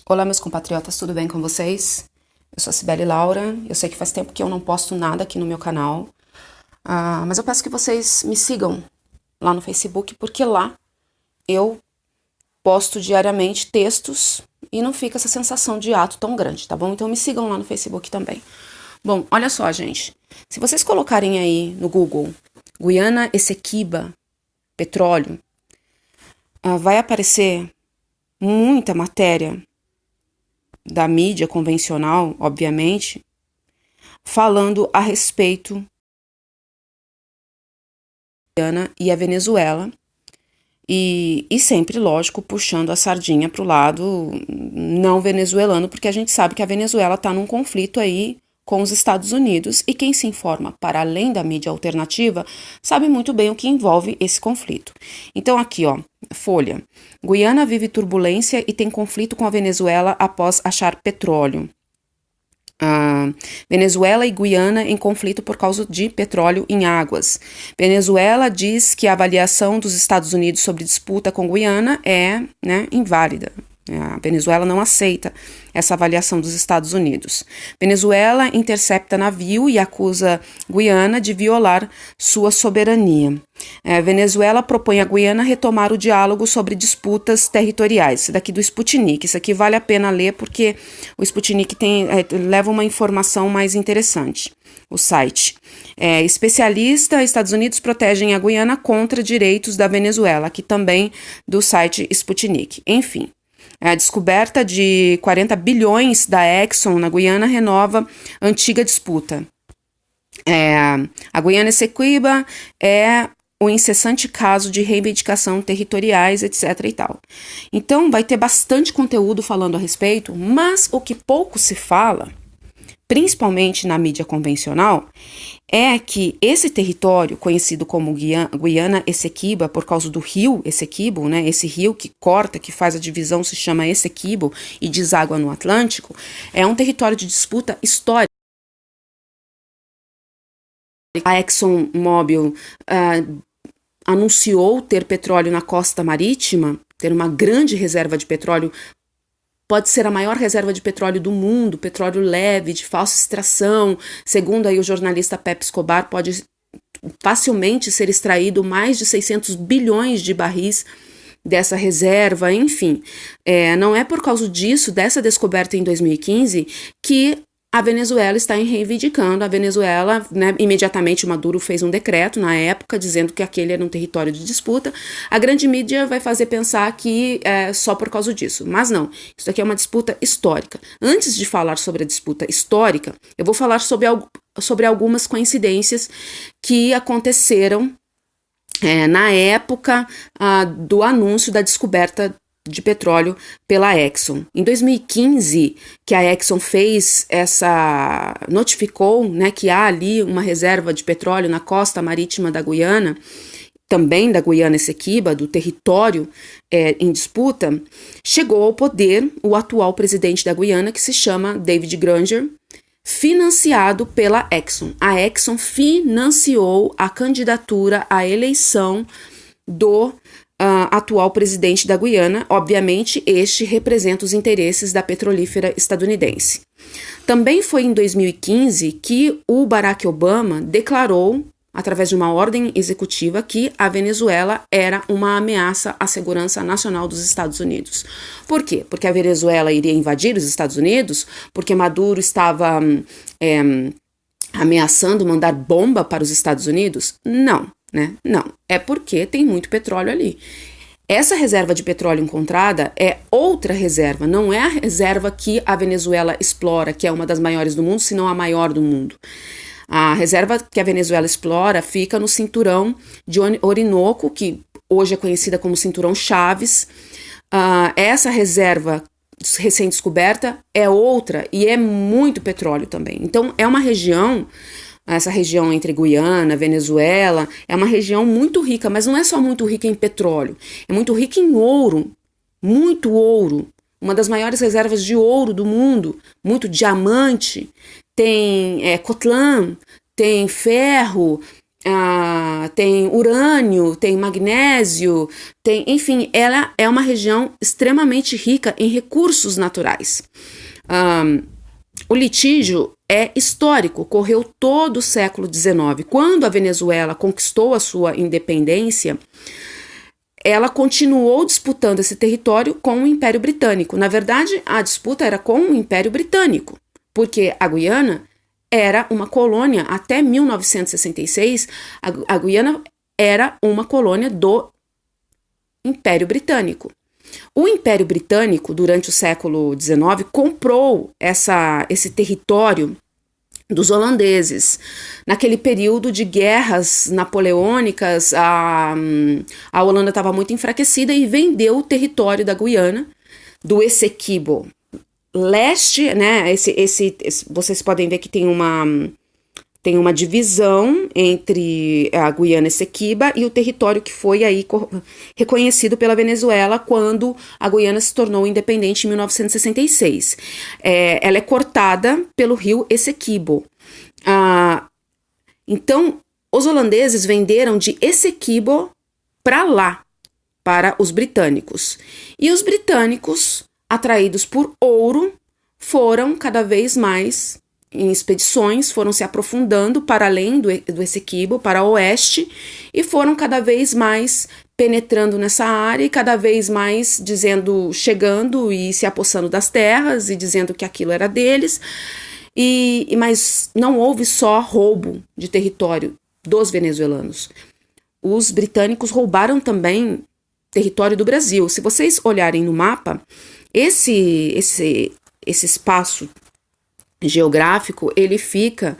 Olá, meus compatriotas, tudo bem com vocês? Eu sou a Cibele Laura, eu sei que faz tempo que eu não posto nada aqui no meu canal, mas eu peço que vocês me sigam lá no Facebook, porque lá eu posto diariamente textos e não fica essa sensação de ato tão grande, tá bom? Então me sigam lá no Facebook também. Bom, olha só, gente, se vocês colocarem aí no Google Guiana Essequiba petróleo, vai aparecer muita matéria da mídia convencional, obviamente, falando a respeito da Guiana e a Venezuela, e sempre, lógico, puxando a sardinha para o lado não venezuelano, porque a gente sabe que a Venezuela está num conflito aí com os Estados Unidos, e quem se informa para além da mídia alternativa sabe muito bem o que envolve esse conflito. Então aqui, ó, Folha. Guiana vive turbulência e tem conflito com a Venezuela após achar petróleo. Venezuela e Guiana em conflito por causa de petróleo em águas. Venezuela diz que a avaliação dos Estados Unidos sobre disputa com Guiana é, inválida. A Venezuela não aceita essa avaliação dos Estados Unidos. Venezuela intercepta navio e acusa Guiana de violar sua soberania. Venezuela propõe a Guiana retomar o diálogo sobre disputas territoriais. Isso daqui do Sputnik. Isso aqui vale a pena ler porque o Sputnik leva uma informação mais interessante. O site. Especialista, Estados Unidos protegem a Guiana contra direitos da Venezuela, aqui também do site Sputnik. Enfim. A descoberta de 40 bilhões da Exxon na Guiana renova antiga disputa. A Guiana Essequiba é o incessante caso de reivindicação territoriais, etc. e tal. Então, vai ter bastante conteúdo falando a respeito, mas o que pouco se fala, principalmente na mídia convencional, é que esse território, conhecido como Guiana Essequiba, por causa do rio Essequibo, né, esse rio que corta, que faz a divisão, se chama Essequibo e deságua no Atlântico, é um território de disputa histórica. A ExxonMobil anunciou ter petróleo na costa marítima, ter uma grande reserva de petróleo. Pode ser a maior reserva de petróleo do mundo, petróleo leve, de falsa extração. Segundo aí o jornalista Pepe Escobar, pode facilmente ser extraído mais de 600 bilhões de barris dessa reserva, enfim. Não é por causa disso, dessa descoberta em 2015, que a Venezuela está reivindicando. A Venezuela, imediatamente Maduro fez um decreto na época dizendo que aquele era um território de disputa. A grande mídia vai fazer pensar que é só por causa disso, mas não. Isso aqui é uma disputa histórica. Antes de falar sobre a disputa histórica, eu vou falar sobre algumas coincidências que aconteceram na época do anúncio da descoberta de petróleo pela Exxon. Em 2015, que a Exxon notificou, que há ali uma reserva de petróleo na costa marítima da Guiana, também da Guiana Essequiba, do território em disputa, chegou ao poder o atual presidente da Guiana, que se chama David Granger, financiado pela Exxon. A Exxon financiou a candidatura à eleição do atual presidente da Guiana. Obviamente, este representa os interesses da petrolífera estadunidense. Também foi em 2015 que o Barack Obama declarou, através de uma ordem executiva, que a Venezuela era uma ameaça à segurança nacional dos Estados Unidos. Por quê? Porque a Venezuela iria invadir os Estados Unidos? Porque Maduro estava ameaçando mandar bomba para os Estados Unidos? Não. Não, é porque tem muito petróleo ali. Essa reserva de petróleo encontrada é outra reserva, não é a reserva que a Venezuela explora, que é uma das maiores do mundo, se não a maior do mundo. A reserva que a Venezuela explora fica no cinturão de Orinoco, que hoje é conhecida como cinturão Chaves. Essa reserva recém-descoberta é outra e é muito petróleo também. Então é uma região. Essa região entre Guiana, Venezuela, é uma região muito rica, mas não é só muito rica em petróleo, é muito rica em ouro, muito ouro, uma das maiores reservas de ouro do mundo, muito diamante, tem cotlã, tem ferro, tem urânio, tem magnésio, enfim, ela é uma região extremamente rica em recursos naturais. O litígio é histórico, ocorreu todo o século XIX. Quando a Venezuela conquistou a sua independência, ela continuou disputando esse território com o Império Britânico. Na verdade, a disputa era com o Império Britânico, porque a Guiana era uma colônia até 1966. A Guiana era uma colônia do Império Britânico. O Império Britânico, durante o século XIX, comprou esse território dos holandeses. Naquele período de guerras napoleônicas, a Holanda estava muito enfraquecida e vendeu o território da Guiana, do Essequibo leste, né? Vocês podem ver que tem uma divisão entre a Guiana Essequiba e o território que foi aí reconhecido pela Venezuela quando a Guiana se tornou independente em 1966. Ela é cortada pelo rio Essequibo. Então, os holandeses venderam de Essequibo para lá, para os britânicos. E os britânicos, atraídos por ouro, foram cada vez mais em expedições, foram se aprofundando para além do Essequibo, para o oeste, e foram cada vez mais penetrando nessa área e cada vez mais chegando e se apossando das terras e dizendo que aquilo era deles. Mas não houve só roubo de território dos venezuelanos. Os britânicos roubaram também território do Brasil. Se vocês olharem no mapa, esse espaço geográfico, ele fica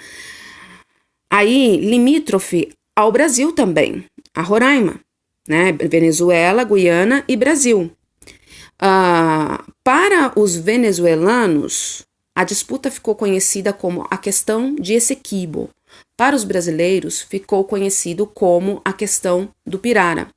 aí limítrofe ao Brasil também, a Roraima, né? Venezuela, Guiana e Brasil. Para os venezuelanos, a disputa ficou conhecida como a questão de Essequibo. Para os brasileiros, ficou conhecido como a questão do Pirara.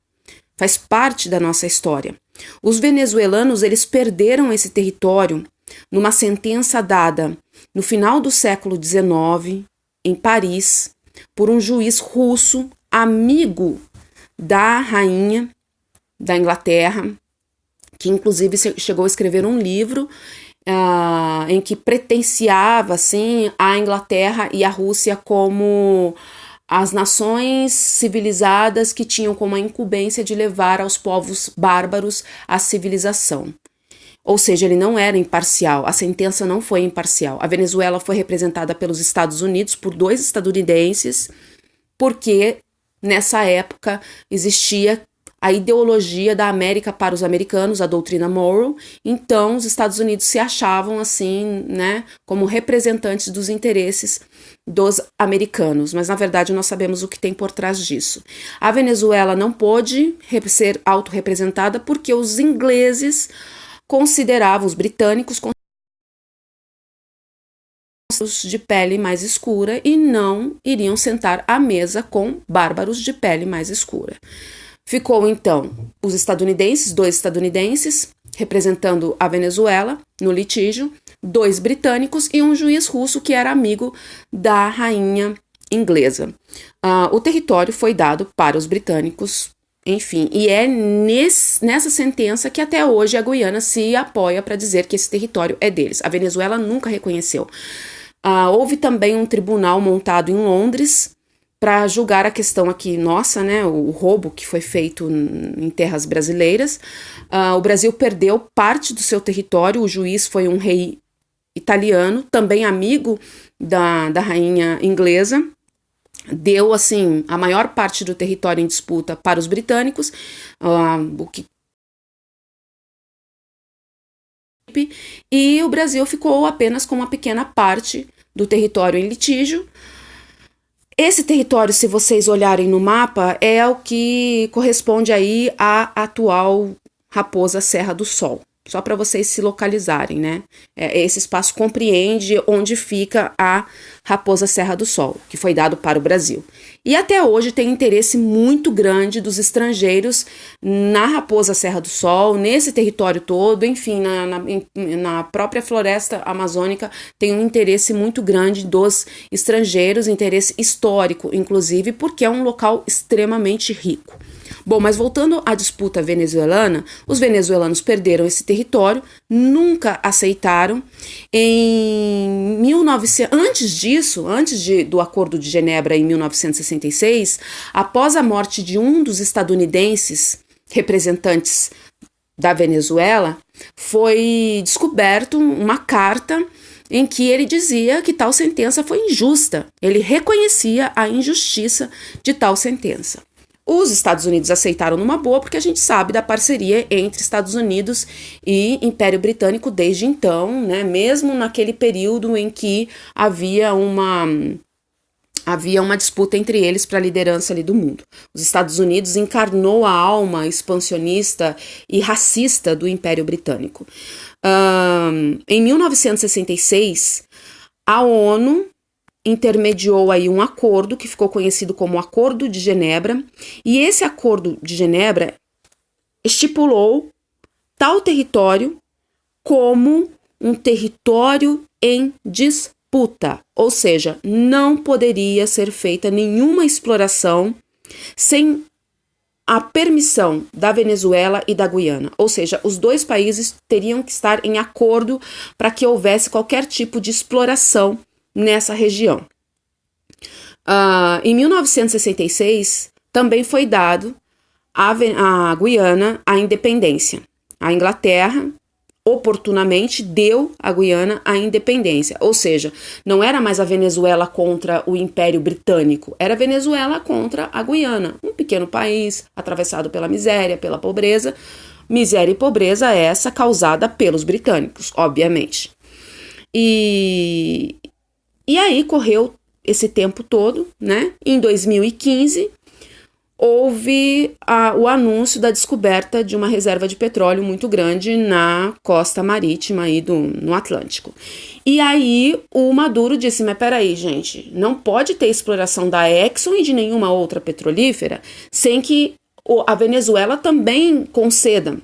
Faz parte da nossa história. Os venezuelanos, eles perderam esse território numa sentença dada no final do século XIX, em Paris, por um juiz russo, amigo da rainha da Inglaterra, que inclusive chegou a escrever um livro em que pretenciava assim, a Inglaterra e a Rússia como as nações civilizadas que tinham como a incumbência de levar aos povos bárbaros a civilização. Ou seja, ele não era imparcial, a sentença não foi imparcial. A Venezuela foi representada pelos Estados Unidos, por 2 estadunidenses, porque nessa época existia a ideologia da América para os americanos, a doutrina Monroe. Então, os Estados Unidos se achavam assim, né, como representantes dos interesses dos americanos. Mas, na verdade, nós sabemos o que tem por trás disso. A Venezuela não pôde ser autorrepresentada porque os ingleses consideravam, os britânicos de pele mais escura e não iriam sentar à mesa com bárbaros de pele mais escura. Ficou, então, os estadunidenses, 2 estadunidenses, representando a Venezuela no litígio, 2 britânicos e um juiz russo que era amigo da rainha inglesa. O território foi dado para os britânicos, enfim, e é nessa sentença que até hoje a Guiana se apoia para dizer que esse território é deles. A Venezuela nunca reconheceu. Houve também um tribunal montado em Londres para julgar a questão aqui nossa, né, o roubo que foi feito em terras brasileiras. O Brasil perdeu parte do seu território, o juiz foi um rei italiano, também amigo da rainha inglesa, deu, assim, a maior parte do território em disputa para os britânicos, e o Brasil ficou apenas com uma pequena parte do território em litígio. Esse território, se vocês olharem no mapa, é o que corresponde aí à atual Raposa Serra do Sol, só para vocês se localizarem, né? Esse espaço compreende onde fica a Raposa Serra do Sol, que foi dado para o Brasil. E até hoje tem interesse muito grande dos estrangeiros na Raposa Serra do Sol, nesse território todo, enfim, na própria floresta amazônica, tem um interesse muito grande dos estrangeiros, interesse histórico, inclusive, porque é um local extremamente rico. Bom, mas voltando à disputa venezuelana, os venezuelanos perderam esse território, nunca aceitaram. Antes do Acordo de Genebra em 1966, após a morte de um dos estadunidenses representantes da Venezuela, foi descoberto uma carta em que ele dizia que tal sentença foi injusta. Ele reconhecia a injustiça de tal sentença. Os Estados Unidos aceitaram numa boa, porque a gente sabe da parceria entre Estados Unidos e Império Britânico desde então, né? Mesmo naquele período em que havia uma disputa entre eles para a liderança ali do mundo. Os Estados Unidos encarnou a alma expansionista e racista do Império Britânico. Em 1966, a ONU intermediou aí um acordo que ficou conhecido como Acordo de Genebra, e esse Acordo de Genebra estipulou tal território como um território em disputa, ou seja, não poderia ser feita nenhuma exploração sem a permissão da Venezuela e da Guiana, ou seja, os dois países teriam que estar em acordo para que houvesse qualquer tipo de exploração nessa região. Em 1966, também foi dado à Guiana a independência. A Inglaterra, oportunamente, deu à Guiana a independência, ou seja, não era mais a Venezuela contra o Império Britânico, era a Venezuela contra a Guiana, um pequeno país atravessado pela miséria, pela pobreza, miséria e pobreza essa causada pelos britânicos, obviamente. E aí correu esse tempo todo, né? Em 2015, houve o anúncio da descoberta de uma reserva de petróleo muito grande na costa marítima aí no Atlântico. E aí o Maduro disse, mas peraí, gente, não pode ter exploração da Exxon e de nenhuma outra petrolífera sem que a Venezuela também conceda,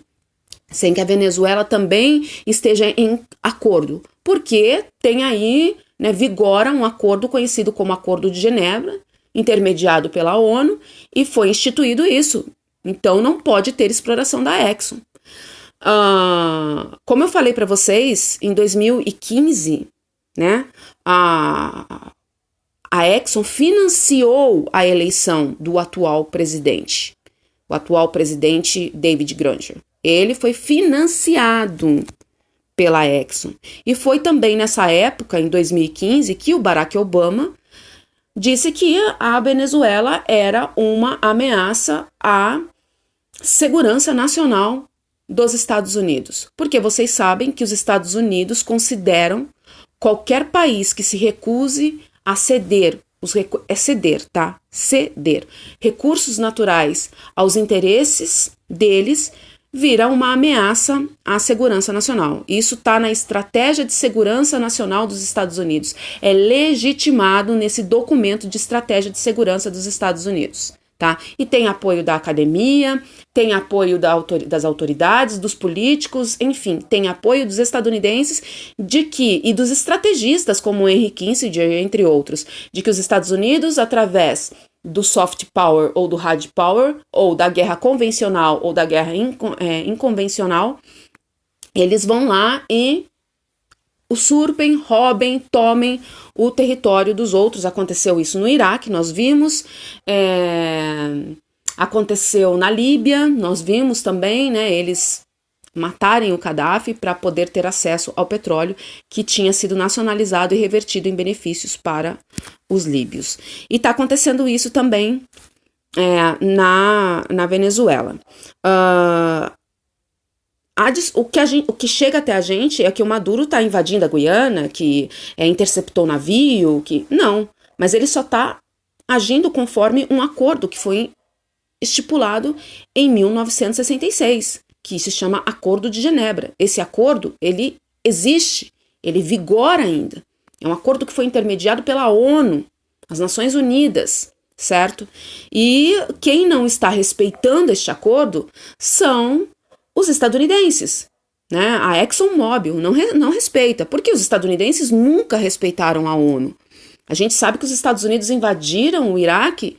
sem que a Venezuela também esteja em acordo, porque tem aí, né, vigora um acordo conhecido como Acordo de Genebra, intermediado pela ONU, e foi instituído isso. Então não pode ter exploração da Exxon. Como eu falei para vocês, em 2015, né, a Exxon financiou a eleição do atual presidente, o atual presidente David Granger. Ele foi financiado pela Exxon. E foi também nessa época, em 2015, que o Barack Obama disse que a Venezuela era uma ameaça à segurança nacional dos Estados Unidos. Porque vocês sabem que os Estados Unidos consideram qualquer país que se recuse a ceder, ceder recursos naturais aos interesses deles, vira uma ameaça à segurança nacional. Isso está na Estratégia de Segurança Nacional dos Estados Unidos. É legitimado nesse documento de Estratégia de Segurança dos Estados Unidos. Tá? E tem apoio da academia, tem apoio das autoridades, dos políticos, enfim, tem apoio dos estadunidenses e dos estrategistas como Henry Kissinger, entre outros, de que os Estados Unidos, através do soft power ou do hard power, ou da guerra convencional ou da guerra inconvencional, eles vão lá e usurpem, roubem, tomem o território dos outros. Aconteceu isso no Iraque, nós vimos, aconteceu na Líbia, nós vimos também, né, eles matarem o Gaddafi para poder ter acesso ao petróleo que tinha sido nacionalizado e revertido em benefícios para os líbios. E está acontecendo isso também na Venezuela. O que chega até a gente é que o Maduro está invadindo a Guiana, que interceptou o navio, não, mas ele só está agindo conforme um acordo que foi estipulado em 1966, que se chama Acordo de Genebra. Esse acordo, ele existe, ele vigora ainda. É um acordo que foi intermediado pela ONU, as Nações Unidas, certo? E quem não está respeitando este acordo são os estadunidenses, né? A ExxonMobil não respeita, porque os estadunidenses nunca respeitaram a ONU. A gente sabe que os Estados Unidos invadiram o Iraque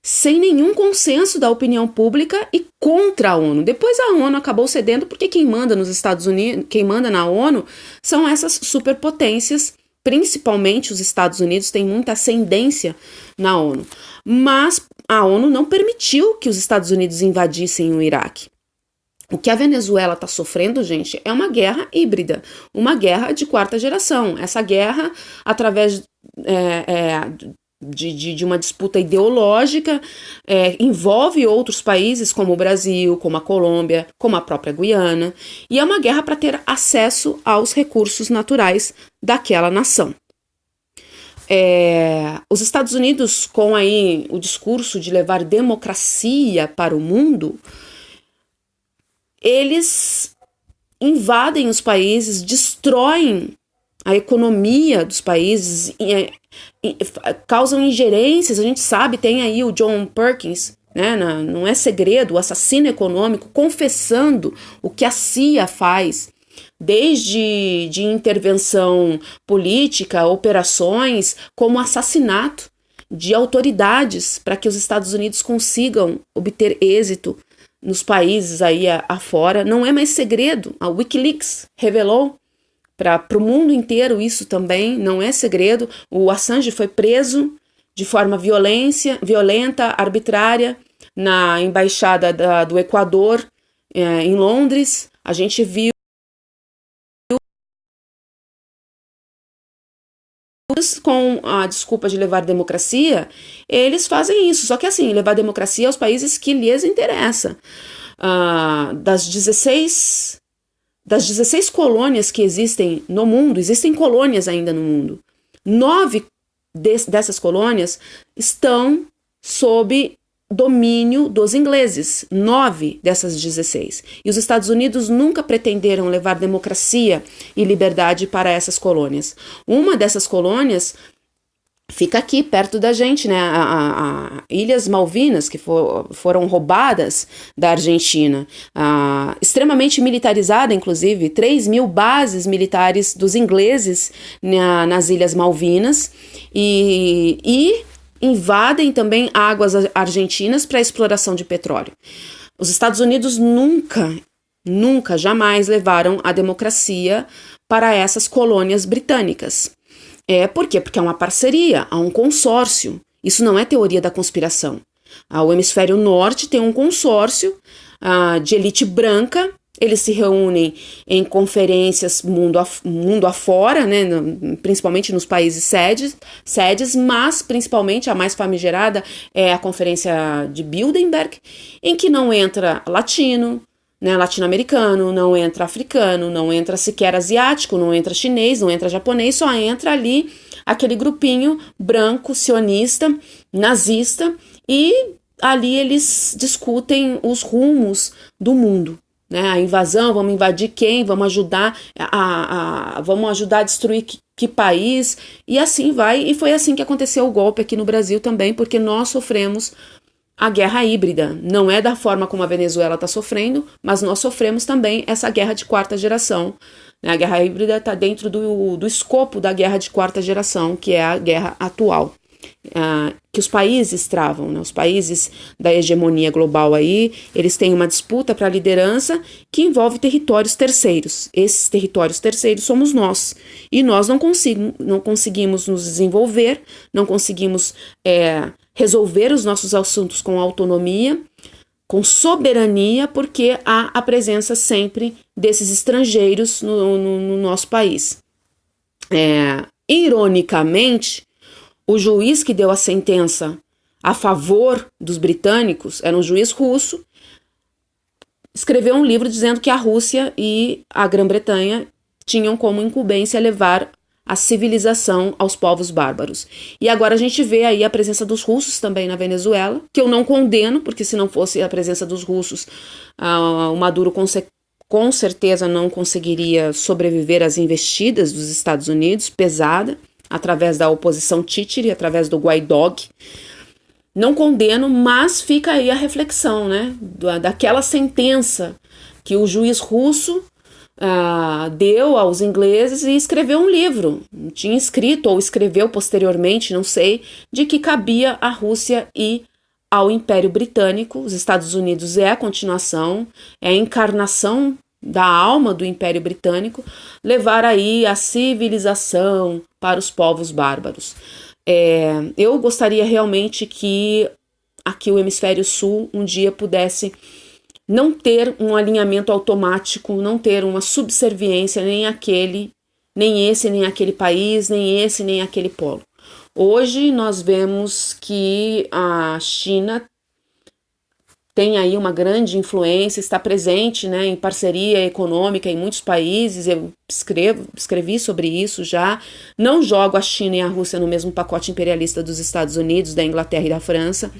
sem nenhum consenso da opinião pública e contra a ONU. Depois a ONU acabou cedendo porque quem manda nos Estados Unidos, quem manda na ONU são essas superpotências, principalmente os Estados Unidos têm muita ascendência na ONU. Mas a ONU não permitiu que os Estados Unidos invadissem o Iraque. O que a Venezuela está sofrendo, gente, é uma guerra híbrida, uma guerra de quarta geração. Essa guerra, através de uma disputa ideológica, envolve outros países como o Brasil, como a Colômbia, como a própria Guiana, e é uma guerra para ter acesso aos recursos naturais daquela nação. Os Estados Unidos, com aí o discurso de levar democracia para o mundo, eles invadem os países, destroem a economia dos países, causam ingerências. A gente sabe, tem aí o John Perkins, né, não é segredo, o assassino econômico, confessando o que a CIA faz, desde de intervenção política, operações, como assassinato de autoridades para que os Estados Unidos consigam obter êxito nos países aí afora. Não é mais segredo, a Wikileaks revelou para o mundo inteiro isso também, não é segredo. O Assange foi preso de forma violenta, arbitrária, na embaixada do Equador, em Londres. A gente viu com a desculpa de levar democracia, eles fazem isso. Só que assim, levar democracia aos países que lhes interessa. Das 16 colônias que existem no mundo, existem colônias ainda no mundo. 9 dessas colônias estão sob domínio dos ingleses. 9 dessas 16. E os Estados Unidos nunca pretenderam levar democracia e liberdade para essas colônias. Uma dessas colônias fica aqui, perto da gente, né? A Ilhas Malvinas, que foram roubadas da Argentina. Extremamente militarizada, inclusive, 3.000 bases militares dos ingleses nas Ilhas Malvinas. E invadem também águas argentinas para exploração de petróleo. Os Estados Unidos nunca, jamais levaram a democracia para essas colônias britânicas. Por quê? Porque é uma parceria, há um consórcio. Isso não é teoria da conspiração. O hemisfério norte tem um consórcio de elite branca. Eles se reúnem em conferências mundo afora, né, principalmente nos países sedes, mas principalmente a mais famigerada é a Conferência de Bilderberg, em que não entra latino, né, latino-americano, não entra africano, não entra sequer asiático, não entra chinês, não entra japonês, só entra ali aquele grupinho branco, sionista, nazista, e ali eles discutem os rumos do mundo. Né, a invasão, vamos invadir quem, vamos ajudar vamos ajudar a destruir que país, e assim vai. E foi assim que aconteceu o golpe aqui no Brasil também, porque nós sofremos a guerra híbrida. Não é da forma como a Venezuela está sofrendo, mas nós sofremos também essa guerra de quarta geração. A guerra híbrida está dentro do escopo da guerra de quarta geração, que é a guerra atual. Que os países travam, né? Os países da hegemonia global aí, eles têm uma disputa para a liderança que envolve territórios terceiros. Esses territórios terceiros somos nós, e nós não conseguimos nos desenvolver, não conseguimos resolver os nossos assuntos com autonomia, com soberania, porque há a presença sempre desses estrangeiros no nosso país. Ironicamente, o juiz que deu a sentença a favor dos britânicos era um juiz russo, escreveu um livro dizendo que a Rússia e a Grã-Bretanha tinham como incumbência levar a civilização aos povos bárbaros. E agora a gente vê aí a presença dos russos também na Venezuela, que eu não condeno, porque se não fosse a presença dos russos, o Maduro com certeza não conseguiria sobreviver às investidas dos Estados Unidos, pesada, através da oposição títere, através do Guaidó. Não condeno, mas fica aí a reflexão, né, daquela sentença que o juiz russo deu aos ingleses e escreveu um livro, tinha escrito ou escreveu posteriormente, não sei, de que cabia à Rússia e ao Império Britânico. Os Estados Unidos é a continuação, é a encarnação da alma do Império Britânico, levar aí a civilização para os povos bárbaros. Eu gostaria realmente que aqui o Hemisfério Sul um dia pudesse não ter um alinhamento automático, não ter uma subserviência nem esse, nem aquele país, nem esse, nem aquele polo. Hoje nós vemos que a China tem aí uma grande influência, está presente, né, em parceria econômica em muitos países. Eu escrevi sobre isso já. Não jogo a China e a Rússia no mesmo pacote imperialista dos Estados Unidos, da Inglaterra e da França,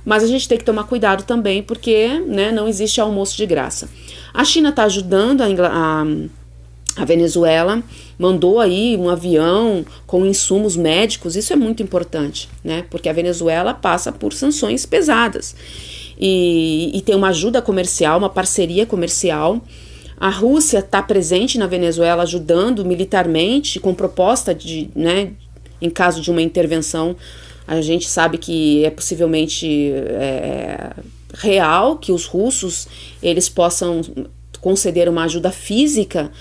mas a gente tem que tomar cuidado também, porque, né, não existe almoço de graça. A China está ajudando a Venezuela, mandou aí um avião com insumos médicos. Isso é muito importante, né, porque a Venezuela passa por sanções pesadas e tem uma ajuda comercial, uma parceria comercial. A Rússia está presente na Venezuela ajudando militarmente, com proposta de, né, em caso de uma intervenção. A gente sabe que é possivelmente real que os russos eles possam conceder uma ajuda física,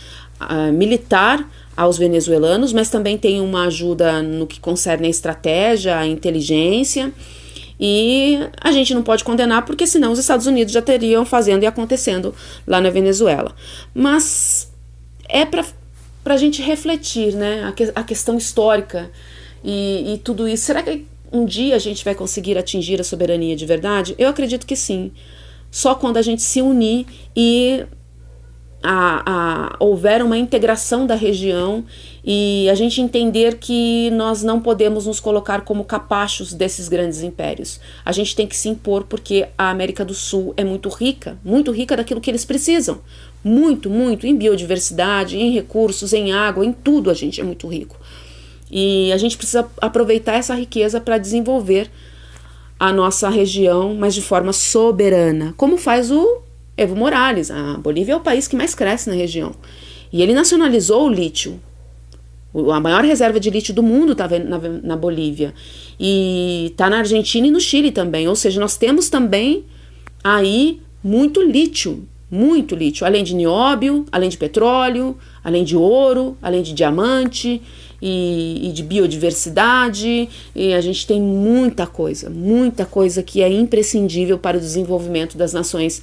militar aos venezuelanos, mas também tem uma ajuda no que concerne a estratégia, a inteligência, e a gente não pode condenar, porque senão os Estados Unidos já teriam fazendo e acontecendo lá na Venezuela. Mas é para a gente refletir, né, a questão histórica e tudo isso. Será que um dia a gente vai conseguir atingir a soberania de verdade? Eu acredito que sim. Só quando a gente se unir e houver uma integração da região e a gente entender que nós não podemos nos colocar como capachos desses grandes impérios. A gente tem que se impor, porque a América do Sul é muito rica daquilo que eles precisam. Muito, muito, em biodiversidade, em recursos, em água, em tudo a gente é muito rico. E a gente precisa aproveitar essa riqueza para desenvolver a nossa região, mas de forma soberana, como faz o Evo Morales. A Bolívia é o país que mais cresce na região. E ele nacionalizou o lítio. A maior reserva de lítio do mundo está na Bolívia. E está na Argentina e no Chile também. Ou seja, nós temos também aí muito lítio. Além de nióbio, além de petróleo, além de ouro, além de diamante e de biodiversidade. E a gente tem muita coisa que é imprescindível para o desenvolvimento das nações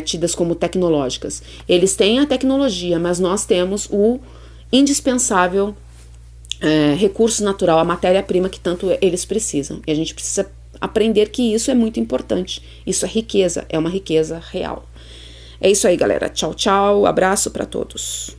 tidas como tecnológicas. Eles têm a tecnologia, mas nós temos o indispensável recurso natural, a matéria-prima que tanto eles precisam. E a gente precisa aprender que isso é muito importante. Isso é riqueza, é uma riqueza real. É isso aí, galera. Tchau, tchau. Abraço para todos.